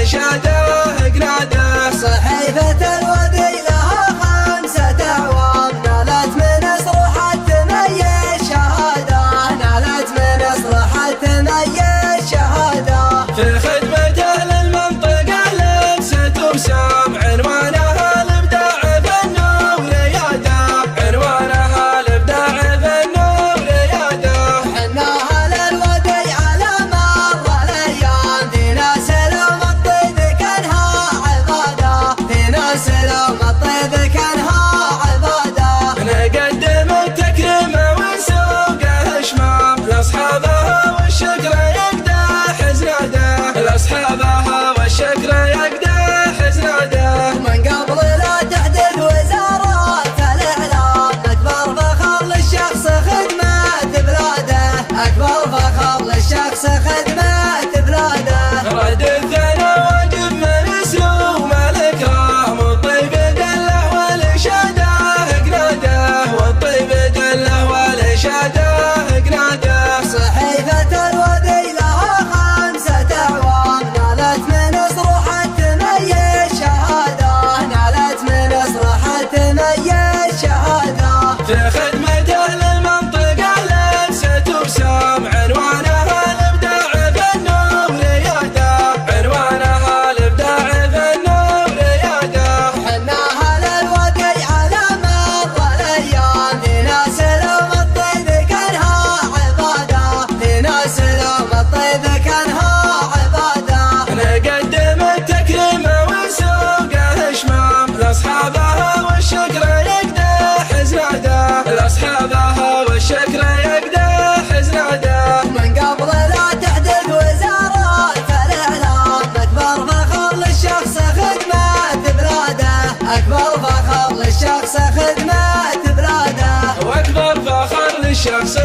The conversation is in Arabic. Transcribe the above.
والإشادة قناده. صحيفة الودي لها 5 أعوام، نالت من إصلاح التميز شهادة، نالت من إصلاح التميز شهادة. في خدمته للمنطقة لبست وسام، عنوانها الإبداع فن وريادة، عنوانها الإبداع فن وريادة. حناها للودي على مر الأيام، في ناس لهم الطيب كانها عبادة، في ناس لهم الطيب كانها عبادة. نقدم التكريم ونسوقه شمام، لأصحابها والشكر يقدح زناده، لأصحابها والشكر يقدح زناده. من قبل لا تحدث وزارة الإعلام، أكبر فخر للشخص خدمة بلاده، أكبر فخر للشخص خدمة بلاده. رد الثنا واجب من اسلوب الإكرام، والطيب دله والإشادة قناده، والطيب دله والإشادة قناده. صحيفة الودي لها 5 أعوام، نالت من إصلاح التميز شهادة، نالت من إصلاح التميز شهادة. في خدمته للمنطقة لبست وسام، عنوانها الإبداع فن وريادة، عنوانها الإبداع فن وريادة. حناها للودي على مر الأيام، في ناس لهم الطيب كانها عبادة، في ناس لهم الطيب كانها عبادة. نقدم التكريم ونسوقه شمام، لأصحابها والشكر يقدح زناده، لأصحابها والشكر يقدح زناده. من قبل لا تحدث وزارة الإعلام، أكبر فخر للشخص خدمة بلاده، أكبر فخر للشخص خدمة بلاده. وأكبر فخر للشخص